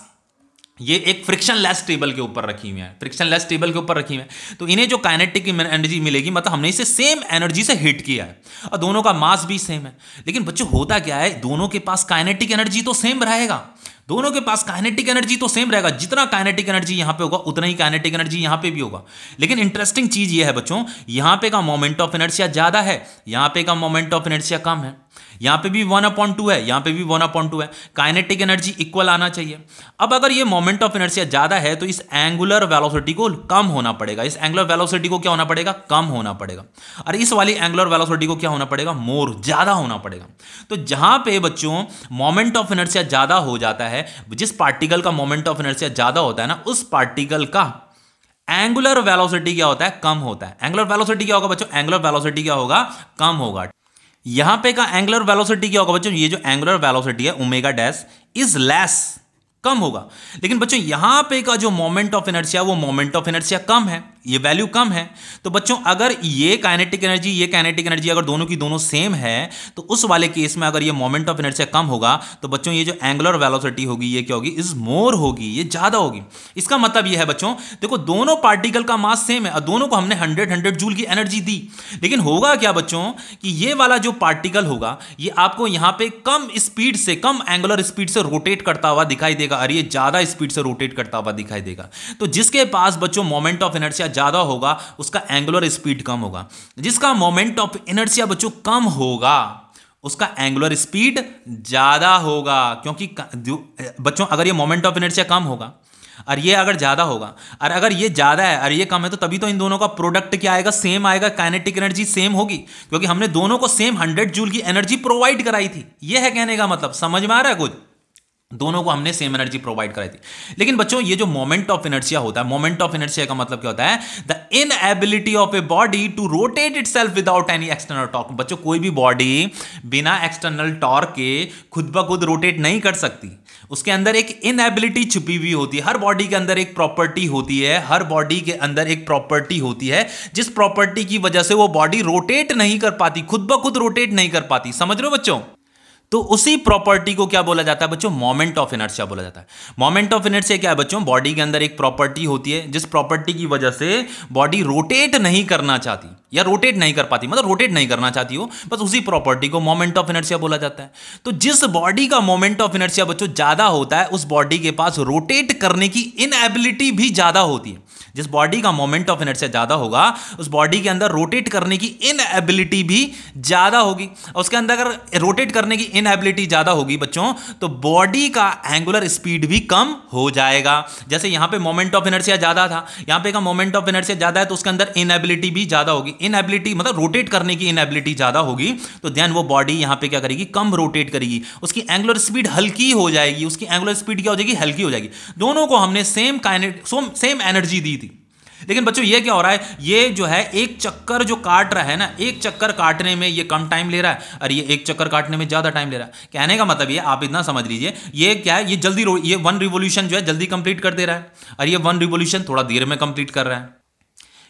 ये एक फ्रिक्शनलेस टेबल के ऊपर रखी हुई है, फ्रिक्शनलेस टेबल के ऊपर रखी हुई है, तो इन्हें जो काइनेटिक एनर्जी मिलेगी, मतलब हमने इसे सेम एनर्जी से हिट किया है और दोनों का मास भी सेम है। लेकिन बच्चों होता क्या है, दोनों के पास काइनेटिक एनर्जी तो सेम रहेगा, दोनों के पास काइनेटिक एनर्जी तो सेम रहेगा, जितना काइनेटिक एनर्जी यहां पे होगा उतना ही काइनेटिक एनर्जी यहां पे भी होगा। लेकिन इंटरेस्टिंग चीज ये है बच्चों, यहां पे का मोमेंट ऑफ इनर्शिया ज्यादा है, यहां पे का मोमेंट ऑफ इनर्शिया कम है, यहां पे भी 1/2 है, यहां पे भी 1/2 है, काइनेटिक एनर्जी इक्वल आना चाहिए। अब अगर ये मोमेंट ऑफ इनर्शिया ज्यादा है तो इस एंगुलर वेलोसिटी को कम होना पड़ेगा, इस एंगुलर वेलोसिटी को क्या होना पड़ेगा, कम होना पड़ेगा, और इस वाली एंगुलर वेलोसिटी को क्या होना पड़ेगा, मोर, ज्यादा होना पड़ेगा। तो जहां पे बच्चों मोमेंट ऑफ इनर्शिया ज्यादा हो जाता है, जिस पार्टिकल का मोमेंट ऑफ इनर्शिया ज्यादा होता है ना, उस पार्टिकल का एंगुलर वेलोसिटी क्या होता है, कम होता है। एंगुलर वेलोसिटी क्या होगा बच्चों, एंगुलर वेलोसिटी क्या होगा, कम होगा। यहां पे का एंगुलर वेलोसिटी क्या होगा बच्चों, ये जो एंगुलर वेलोसिटी है ओमेगा डैश इज लेस, कम होगा। लेकिन बच्चों यहां पे का जो मोमेंट ऑफ इनर्शिया, वो मोमेंट ऑफ इनर्शिया कम है, ये वैल्यू कम है। तो बच्चों अगर ये काइनेटिक एनर्जी, ये काइनेटिक एनर्जी अगर दोनों की दोनों सेम है, तो उस वाले केस में अगर ये मोमेंट ऑफ इनर्शिया कम होगा तो बच्चों ये जो एंगुलर वेलोसिटी होगी ये क्या होगी, इज मोर होगी, ये ज्यादा होगी। इसका मतलब ये है बच्चों, देखो दोनों पार्टिकल का मास सेम है और दोनों को हमने 100 जूल की एनर्जी दी, लेकिन होगा क्या बच्चों कि ये वाला जो पार्टिकल होगा ये आपको यहां पे कम स्पीड से, कम एंगुलर स्पीड से रोटेट करता हुआ दिखाई देगा और ये ज्यादा स्पीड से रोटेट करता हुआ दिखाई देगा। तो जिसके पास बच्चों मोमेंट ऑफ इनर्शिया ज्यादा होगा उसका एंगुलर स्पीड कम होगा, जिसका मोमेंट ऑफ इनर्शिया बच्चों कम होगा उसका एंगुलर स्पीड ज्यादा होगा। क्योंकि बच्चों अगर ये मोमेंट ऑफ इनर्शिया कम होगा और ये अगर ज्यादा होगा, और अगर ये ज्यादा है और ये कम है, तो तभी तो इन दोनों का प्रोडक्ट क्या आएगा, सेम आएगा, काइनेटिक एनर्जी सेम होगी, क्योंकि हमने दोनों को सेम 100 जूल की एनर्जी प्रोवाइड कराई थी। ये है कहने का मतलब, समझ में आ रहा है कुछ, दोनों को हमने सेम एनर्जी प्रोवाइड कराई थी। लेकिन बच्चों ये जो मोमेंट ऑफ इनर्शिया होता है, मोमेंट ऑफ इनर्शिया का मतलब क्या होता है, the inability of a body to rotate itself without any external torque. बच्चों कोई भी बॉडी बिना एक्सटर्नल टॉर्क के खुद ब खुद रोटेट नहीं कर सकती, उसके अंदर एक इनएबिलिटी छुपी हुई होती है। हर बॉडी के अंदर एक प्रॉपर्टी होती है, हर बॉडी के अंदर एक प्रॉपर्टी होती है जिस प्रॉपर्टी की वजह से वो बॉडी रोटेट नहीं कर पाती, खुद ब खुद रोटेट नहीं कर पाती। समझ रहे हो बच्चों, तो उसी प्रॉपर्टी को क्या बोला जाता है बच्चों, मोमेंट ऑफ इनर्शिया बोला जाता है। मोमेंट ऑफ इनर्शिया क्या है बच्चों, बॉडी के अंदर एक प्रॉपर्टी होती है जिस प्रॉपर्टी की वजह से बॉडी रोटेट नहीं करना चाहती या रोटेट नहीं कर पाती, मतलब रोटेट नहीं करना चाहती हो, बस उसी प्रॉपर्टी को मोमेंट ऑफ इनर्शिया बोला जाता है। तो जिस बॉडी का मोमेंट ऑफ इनर्शिया बच्चों ज्यादा होता है उस बॉडी के पास रोटेट करने की इनएबिलिटी भी ज्यादा होती है। जिस बॉडी का मोमेंट ऑफ इनर्शिया ज्यादा होगा उस बॉडी के अंदर रोटेट करने की इनएबिलिटी भी ज्यादा होगी, और उसके अंदर अगर रोटेट करने की इनएबिलिटी ज्यादा होगी बच्चों तो बॉडी का एंगुलर स्पीड भी कम हो जाएगा। जैसे यहां पे मोमेंट ऑफ इनर्शिया ज्यादा था, यहां पे का मोमेंट ऑफ इनर्शिया ज्यादा है तो उसके अंदर इनएबिलिटी भी ज्यादा होगी। इनएबिलिटी मतलब रोटेट करने की इनएबिलिटी ज्यादा होगी, तो देन वो बॉडी यहां पे क्या करेगी, कम रोटेट करेगी, उसकी एंगुलर स्पीड हल्की हो जाएगी, उसकी एंगुलर स्पीड क्या हो जाएगी, हल्की हो जाएगी। दोनों को हमने सेम एनर्जी दी थी। लेकिन बच्चों ये क्या हो रहा है, ये जो है एक चक्कर जो काट रहा है ना, एक चक्कर काटने में ये कम टाइम ले रहा है और ये एक चक्कर काटने में ज्यादा टाइम ले रहा है। कहने का मतलब ये आप इतना समझ लीजिए, ये क्या है, ये जल्दी ये 1 रिवोल्यूशन जो है जल्दी कंप्लीट कर दे रहा है और ये 1 रिवोल्यूशन थोड़ा देर में कंप्लीट कर रहा है।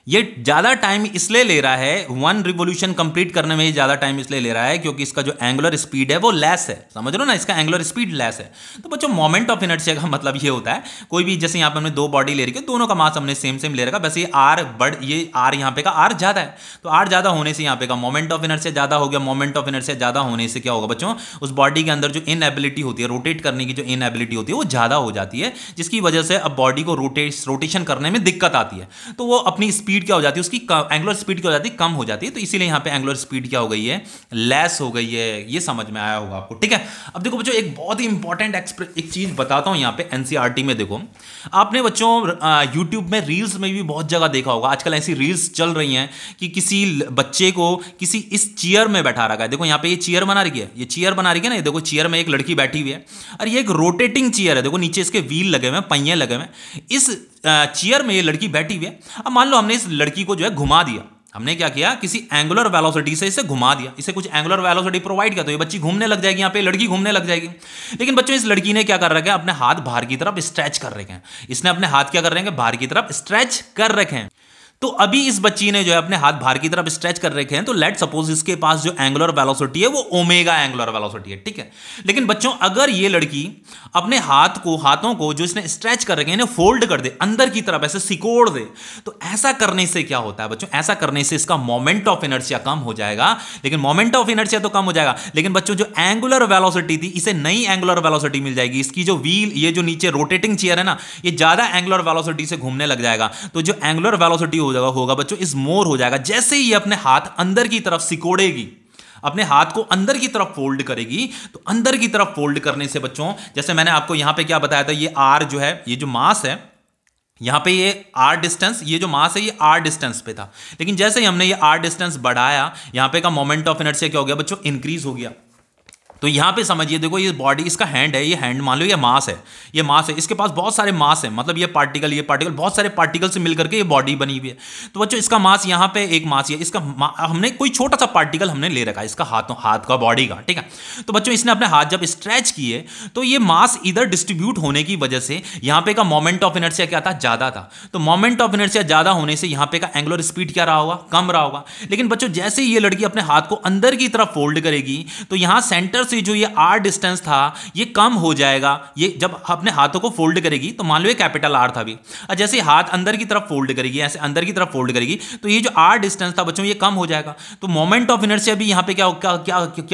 ये ज्यादा टाइम इसलिए ले रहा है, 1 रिवोल्यूशन कंप्लीट करने में ये ज्यादा टाइम इसलिए ले रहा है क्योंकि इसका जो एंगुलर स्पीड है वो लेस है। समझ रहे हो ना, इसका एंगुलर स्पीड लेस है। तो बच्चों मोमेंट ऑफ इनर्शिया का मतलब ये होता है, कोई भी जैसे यहाँ पे हमने 2 बॉडी ले रखी है, दोनों का मास हमने सेम ले रखा, वैसे ये आर यहाँ पे का आर ज्यादा है, तो आर ज्यादा होने से यहाँ पे का मोमेंट ऑफ इनर्शिया ज्यादा हो गया। मोमेंट ऑफ इनर्शिया ज्यादा होने से क्या होगा बच्चों, उस बॉडी के अंदर जो इनएबिलिटी होती है, रोटेट करने की जो इनएबिलिटी होती है वो ज्यादा हो जाती है, जिसकी वजह से अब बॉडी को रोटेशन करने में दिक्कत आती है, तो वो अपनी स्पीड क्या हो जाती है, उसकी एंगुलर स्पीड क्या हो जाती है, कम हो जाती है। तो इसीलिए यहां पे एंगुलर स्पीड क्या हो गई है, लेस हो गई है। ये समझ में आया होगा आपको, ठीक है। अब देखो बच्चों एक बहुत ही इंपॉर्टेंट एक चीज बताता हूं यहां पे एनसीईआरटी में। देखो आपने बच्चों यूट्यूब में रील्स में भी बहुत जगह देखा होगा, आजकल ऐसी रील्स चल रही हैं कि किसी बच्चे को किसी इस चेयर में बैठा रखा है। देखो यहां पे ये चेयर बना रही है, ये चेयर बना रही है ना, ये देखो चेयर में एक लड़की बैठी हुई है और ये एक रोटेटिंग चेयर है। देखो नीचे इसके व्हील लगे हुए हैं, पहिए लगे हुए हैं। इस चेयर में ये लड़की बैठी हुई है। अब मान लो हमने इस लड़की को जो है घुमा दिया, हमने क्या किया, किसी एंगुलर वेलोसिटी से इसे घुमा दिया, इसे कुछ एंगुलर वेलोसिटी प्रोवाइड किया, तो ये बच्ची घूमने लग जाएगी, यहाँ पे लड़की घूमने लग जाएगी। लेकिन बच्चों इस लड़की ने क्या कर रखा है, अपने हाथ बाहर की तरफ स्ट्रेच कर रखे हैं। इसने अपने हाथ क्या कर रहे हैं, बाहर की तरफ स्ट्रेच कर रखे हैं। तो अभी इस बच्ची ने जो है अपने हाथ बाहर की तरफ स्ट्रेच कर रखे हैं, तो लेट सपोज इसके पास जो एंगुलर वेलोसिटी है वो ओमेगा एंगुलर वेलोसिटी है, ठीक है। लेकिन बच्चों अगर ये लड़की अपने हाथों को जो इसने स्ट्रेच कर रखे हैं फोल्ड कर दे अंदर की तरफ, ऐसे सिकोड़ दे, तो ऐसा करने से क्या होता है बच्चों, ऐसा करने से इसका मोमेंट ऑफ इनर्शिया कम हो जाएगा। लेकिन मोमेंट ऑफ इनर्शिया तो कम हो जाएगा, लेकिन बच्चों जो एंगुलर वेलोसिटी थी इसे नई एंगुलर वेलोसिटी मिल जाएगी। इसकी जो व्हील, ये जो नीचे रोटेटिंग चेयर है ना, ये ज्यादा एंगुलर वेलोसिटी से घूमने लग जाएगा। तो जो एंगुलर वेलोसिटी होगा बच्चों इस मोर हो जाएगा। जैसे ही ये अपने हाथ अंदर की तरफ सिकोड़ेगी, अपने हाथ को अंदर की तरफ फोल्ड करेगी, तो अंदर की तरफ फोल्ड करने से बच्चों, जैसे मैंने आपको यहां पे क्या बताया था, ये आर जो है, ये जो मास है यहां पे, ये आर डिस्टेंस, ये जो मास है ये आर डिस्टेंस पे था। लेकिन जैसे ही हमने ये आर डिस्टेंस बढ़ाया, यहां पे का मोमेंट ऑफ इनर्शिया क्या हो गया बच्चों, इंक्रीज हो गया। तो यहां पे समझिए, देखो ये बॉडी, इसका हैंड है, ये हैंड मान लो ये मास है, ये मास है, इसके पास बहुत सारे मास है, मतलब ये पार्टिकल बहुत सारे पार्टिकल से मिलकर के ये बॉडी बनी हुई है। तो बच्चों इसका मास यहां पे एक मास है, इसका हमने कोई छोटा सा पार्टिकल हमने ले रखा है इसका हाथ का बॉडी का, ठीक है। तो बच्चों इसने अपने हाथ जब स्ट्रेच किए, तो ये मास इधर डिस्ट्रीब्यूट होने की वजह से यहां पे का मोमेंट ऑफ इनर्शिया क्या था, ज्यादा था। तो मोमेंट ऑफ इनर्शिया ज्यादा होने से यहां पे का एंगुलर स्पीड क्या रहा होगा, कम रहा होगा। लेकिन बच्चों जैसे ही ये लड़की अपने हाथ को अंदर की तरफ फोल्ड करेगी, तो यहां सेंटर से जो ये आर डिस्टेंस था ये कम हो जाएगा। ये जब अपने हाथों को फोल्ड करेगी, तो मान लो ये कैपिटल आर था भी, और जैसे हाथ अंदर की तरफ फोल्ड करेगी, ऐसे अंदर की तरफ फोल्ड करेगी, तो ये जो आर डिस्टेंस था बच्चों ये कम हो जाएगा। तो मोमेंट ऑफ इनर्शिया भी यहां पे क्या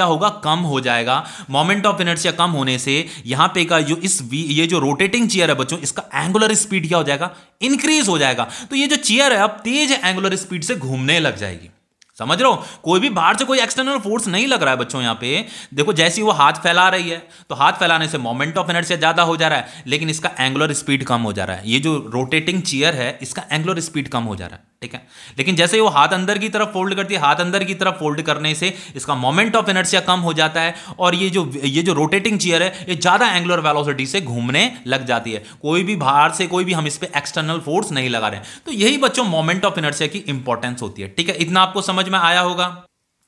होगा, कम हो जाएगा। मोमेंट ऑफ इनर्शिया कम होने से यहां पे का जो ये जो रोटेटिंग चेयर है बच्चों, इसका एंगुलर स्पीड क्या हो जाएगा, इंक्रीज हो जाएगा। तो ये जो चेयर है अब तेज एंगुलर स्पीड से घूमने लग जाएगी। समझ रहे हो, कोई भी बाहर से कोई एक्सटर्नल फोर्स नहीं लग रहा है बच्चों। यहां पे देखो, जैसे वो हाथ फैला रही है, तो हाथ फैलाने से मोमेंट ऑफ इनर्शिया ज्यादा हो जा रहा है, लेकिन इसका एंगुलर स्पीड कम हो जा रहा है। ये जो रोटेटिंग चेयर है इसका एंगुलर स्पीड कम हो जा रहा है, ठीक है। लेकिन जैसे वो हाथ अंदर की तरफ फोल्ड करती है, हाथ अंदर की तरफ फोल्ड करने से इसका मोमेंट ऑफ इनर्शिया कम हो जाता है, और ये जो रोटेटिंग चेयर है ये ज्यादा एंगुलर वेलोसिटी से घूमने लग जाती है। कोई भी बाहर से कोई भी हम इस पे एक्सटर्नल फोर्स नहीं लगा रहे हैं। तो यही बच्चों मोमेंट ऑफ इनर्शिया की इंपॉर्टेंस होती है, ठीक है। इतना आपको समझ में आया होगा।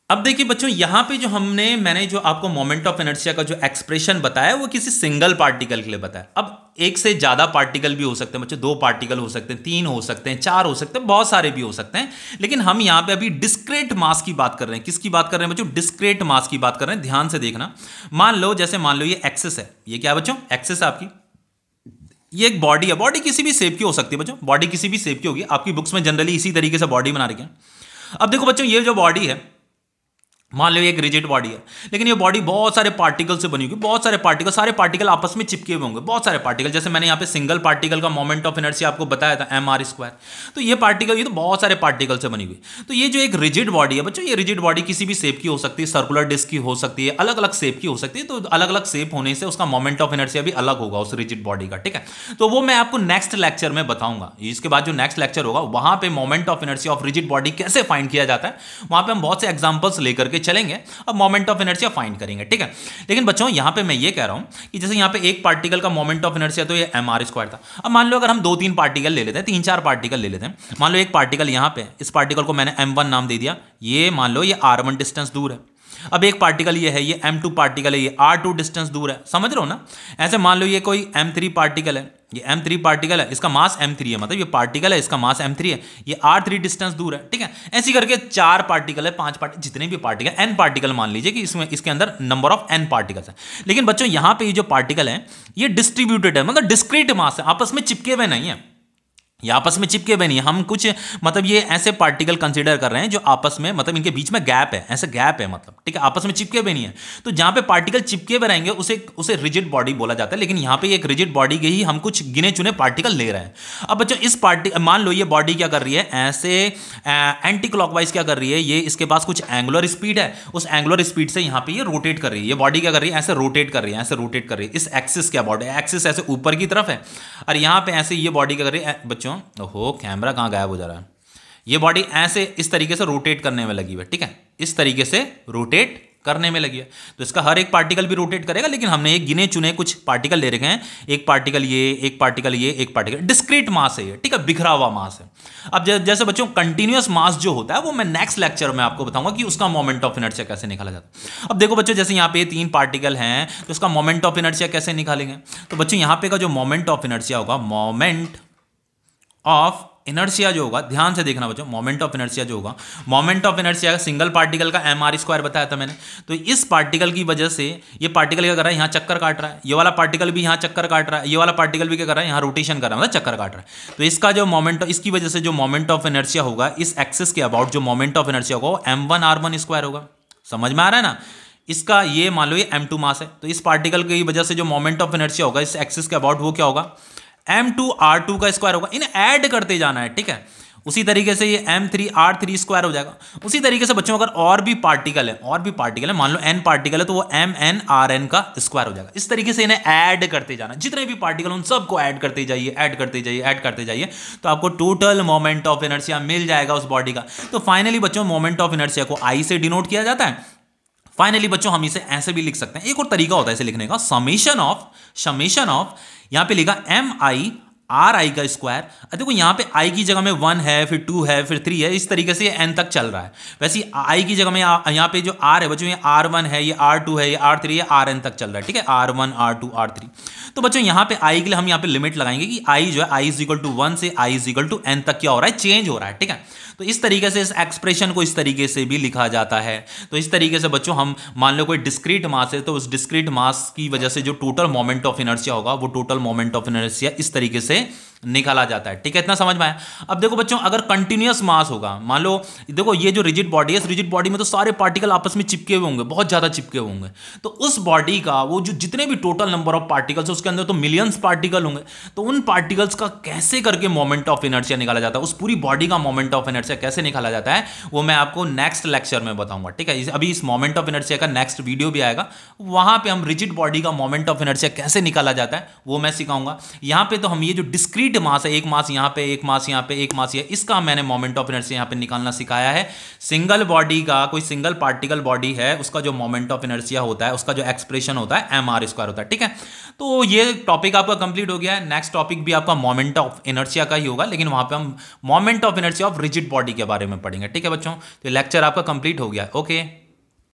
अब देखिए बच्चों, यहां पे जो मैंने जो आपको मोमेंट ऑफ इनर्शिया का जो एक्सप्रेशन बताया वो किसी सिंगल पार्टिकल के लिए बताया। अब एक से ज्यादा पार्टिकल भी हो सकते हैं बच्चों, 2 पार्टिकल हो सकते हैं, 3 हो सकते हैं, 4 हो सकते हैं, बहुत सारे भी हो सकते हैं। लेकिन हम यहां पे अभी डिस्क्रीट मास की बात कर रहे हैं। किसकी बात कर रहे हैं बच्चों, डिस्क्रीट मास की बात कर रहे हैं। ध्यान से देखना, मान लो ये एक्सिस है, ये क्या है बच्चों, एक्सिस है आपकी, ये एक बॉडी है। बॉडी किसी भी शेप की हो सकती है बच्चों, बॉडी किसी भी शेप की होगी। आपकी बुक्स में जनरली इसी तरीके से बॉडी बना रखी है। अब देखो बच्चों, ये जो बॉडी है, मान लो एक रिजिड बॉडी है, लेकिन ये बॉडी बहुत सारे पार्टिकल से बनी होगी, बहुत सारे पार्टिकल, सारे पार्टिकल आपस में चिपके हुए होंगे, बहुत सारे पार्टिकल। जैसे मैंने यहाँ पे सिंगल पार्टिकल का मोमेंट ऑफ इनर्शिया आपको बताया था mr², तो ये पार्टिकल, ये तो बहुत सारे पार्टिकल से बनी हुई। तो ये जो एक रिजिड बॉडी है बच्चों, ये रिजिड बॉडी किसी भी शेप की हो सकती है, सर्कुलर डिस्क की हो सकती है, अलग अलग शेप की हो सकती है। तो अलग अलग शेप होने से उसका मोमेंट ऑफ इनर्शिया भी अलग होगा उस रिजिड बॉडी का, ठीक है। तो वो मैं आपको नेक्स्ट लेक्चर में बताऊंगा। इसके बाद जो नेक्स्ट लेक्चर होगा वहां पे moment of inertia of rigid body कैसे फाइंड किया जाता है, वहां पे हम बहुत से एग्जांपल्स लेकर के चलेंगे। अब मोमेंट ऑफ इनर्शिया फाइंड करेंगे, ठीक है। लेकिन बच्चों यहां पे मैं ये कह रहा हूं कि जैसे यहां पे एक पार्टिकल का मोमेंट ऑफ इनर्शिया तो ये mr² था। अब मान लो अगर हम 2-3 पार्टिकल ले लेते हैं, 3-4 पार्टिकल ले लेते हैं। मान लो एक पार्टिकल यहां पे, इस पार्टिकल को मैंने m1 नाम दे दिया, ये मान लो ये r1 डिस्टेंस दूर है। अब एक पार्टिकल ये है, ये m2 पार्टिकल है, ये r2 डिस्टेंस दूर है। समझ रहे हो ना। ऐसे मान लो ये कोई m3 पार्टिकल है, ये m3 पार्टिकल है, इसका मास m3 है, मतलब ये पार्टिकल है, इसका मास m3 है, ये r3 डिस्टेंस दूर है, ठीक है। ऐसी करके 4 पार्टिकल है, 5 पार्टिकल, जितने भी पार्टिकल, n पार्टिकल मान लीजिए कि इसमें इसके अंदर नंबर ऑफ n पार्टिकल्स है। लेकिन बच्चों यहां पे ये जो पार्टिकल है ये डिस्ट्रीब्यूटेड है, मतलब डिस्क्रीट मास है, आपस में चिपके हुए नहीं है, ये आपस में चिपके हुए नहीं। हम कुछ मतलब ये ऐसे पार्टिकल कंसीडर कर रहे हैं जो आपस में, मतलब इनके बीच में गैप है, ऐसे गैप है, मतलब ठीक है, आपस में चिपके हुए नहीं है। तो जहां पे पार्टिकल चिपके हुए रहेंगे उसे रिजिड बॉडी बोला जाता है। लेकिन यहां पे एक रिजिड बॉडी के ही हम कुछ गिने चुने पार्टिकल ले रहे हैं। अब बच्चों इस मान लो ये बॉडी क्या कर रही है, ऐसे एंटी क्लॉकवाइज क्या कर रही है, ये इसके पास कुछ एंगुलर स्पीड है, उस एंगुलर स्पीड से यहां पे ये रोटेट कर रही है। ये बॉडी क्या कर रही है, ऐसे रोटेट कर रही है, ऐसे रोटेट कर रही है। इस एक्सिस क्या बॉडी, एक्सिस ऐसे ऊपर की तरफ है, और यहां पे ऐसे ये बॉडी क्या कर रही है बच्चों, ओहो कैमरा कहां गायब हो जा रहा है। ये बॉडी ऐसे इस तरीके से रोटेट करने में लगी हुई है, ठीक है, इस तरीके से रोटेट करने में लगी है। तो इसका हर एक पार्टिकल भी रोटेट करेगा, लेकिन हमने एक गिने चुने कुछ पार्टिकल ले रखे हैं, एक पार्टिकल ये, एक पार्टिकल ये, एक पार्टिकल, डिस्क्रीट मास है ये, ठीक है, बिखरा हुआ मास है। अब जैसे बच्चों कंटिन्यूअस मास जो होता है वो मैं नेक्स्ट लेक्चर में आपको बताऊंगा कि उसका मोमेंट ऑफ इनर्शिया कैसे निकाला जाता है। अब देखो बच्चों, जैसे यहाँ पे 3 पार्टिकल हैं, तो इसका मोमेंट ऑफ इनर्शिया कैसे निकालेंगे। तो बच्चों यहाँ पे का जो मोमेंट ऑफ इनर्शिया होगा, मोमेंट ऑफ इनर्शिया जो होगा, ध्यान से देखना बच्चों, मोमेंट ऑफ इनर्शिया जो होगा, moment of inertia single particle का एम आर स्क्वायर बताया था मैंने। तो इस पार्टिकल की वजह से ये पार्टिकल क्या कर रहा है, यहाँ चक्कर काट रहा है, ये वाला पार्टिकल भी यहाँ चक्कर काट रहा है, ये वाला पार्टिकल भी क्या कर रहा है, यहाँ रोटेशन कर रहा है, मतलब चक्कर काट रहा है। तो इसका जो मोमेंट, इसकी वजह से जो मोमेंट ऑफ इनर्शिया होगा इस एक्सिस के अबाउट, जो मोमेंट ऑफ इनर्शिया होगा वो m1r1 स्क्वायर होगा। समझ में आ रहा है ना? इसका ये मान लो ये m2 मास है, तो इस पार्टिकल की वजह से जो मोमेंट ऑफ इनर्शिया होगा इस एक्सिस के अबाउट वो क्या होगा, m2r2 का स्क्वायर होगा। इन्हें ऐड करते जाना है, ठीक है। उसी तरीके से ये m3r3 स्क्वायर हो जाएगा। उसी तरीके से बच्चों अगर और भी पार्टिकल है, मान लो n पार्टिकल है, तो वो mn(rn) का स्क्वायर हो जाएगा। इस तरीके से इन्हें ऐड करते जाना, जितने भी पार्टिकल उन सबको ऐड करते जाइए, ऐड करते जाइए, ऐड करते जाइए, तो आपको टोटल मोमेंट ऑफ इनर्शिया मिल जाएगा उस बॉडी का। तो फाइनली बच्चों मोमेंट ऑफ इनर्शिया को I से डिनोट किया जाता है। फाइनली बच्चों हम इसे ऐसे भी लिख सकते हैं, एक और तरीका होता है इसे लिखने का, समेशन ऑफ यहां पे लिखा mi(ri) का स्क्वायर। देखो यहां पे i की जगह में 1 है, फिर 2 है, फिर 3 है, इस तरीके से ये n तक चल रहा है। वैसे i की जगह में यहां पे जो r है बच्चों, ये r1 है, ये r2 है, ये r3 है, ये rn तक चल रहा है, ठीक है, r1 r2 r3। तो बच्चों यहां पे i के लिए हम यहां पे लिमिट लगाएंगे कि i जो है i = 1 से i = n तक क्या हो रहा है, चेंज हो रहा है, ठीक है। तो इस तरीके से इस एक्सप्रेशन को इस तरीके से भी लिखा जाता है। तो इस तरीके से बच्चों हम मान लो कोई डिस्क्रीट मास है, तो उस डिस्क्रीट मास की वजह से जो टोटल मोमेंट ऑफ इनर्शिया होगा वो टोटल मोमेंट ऑफ इनर्शिया इस तरीके से निकाला जाता है, ठीक है। इतना समझ में आया? अब देखो बच्चों अगर कंटिन्यूअस मास होगा, मान लो देखो ये जो रिजिड बॉडी है, इस रिजिड बॉडी में तो सारे पार्टिकल आपस में चिपके हुए होंगे, बहुत ज्यादा चिपके हुए होंगे। तो उस बॉडी का वो जो जितने भी टोटल नंबर ऑफ पार्टिकल्स है उसके अंदर तो मिलियंस पार्टिकल होंगे। तो उन पार्टिकल्स का कैसे करके मोमेंट ऑफ इनर्शिया निकाला जाता है, उस पूरी बॉडी का मोमेंट ऑफ इनर्शिया कैसे निकाला जाता है, वो मैं आपको नेक्स्ट लेक्चर में बताऊंगा, ठीक है। अभी इस मोमेंट ऑफ इनर्शिया का नेक्स्ट वीडियो भी आएगा, वहां पे हम रिजिड बॉडी का मोमेंट ऑफ इनर्शिया कैसे निकाला जाता है वो मैं सिखाऊंगा। यहां पे तो हम ये जो डिस्क्रीट मास है, एक मास यहां पे, एक मास यहां पे, एक मास ये, इसका मैंने मोमेंट ऑफ इनर्शिया यहां पे निकालना सिखाया है। सिंगल बॉडी का, कोई सिंगल पार्टिकल बॉडी है, उसका जो मोमेंट ऑफ इनर्शिया होता है, उसका जो एक्सप्रेशन होता है mr² होता है, ठीक है। तो ये टॉपिक आपका कंप्लीट हो गया है। नेक्स्ट टॉपिक भी आपका मोमेंट ऑफ इनर्शिया का ही होगा, लेकिन वहां पे हम moment of inertia of rigid body के बारे में पढ़ेंगे, ठीक है बच्चों। तो लेक्चर आपका कंप्लीट हो गया, ओके।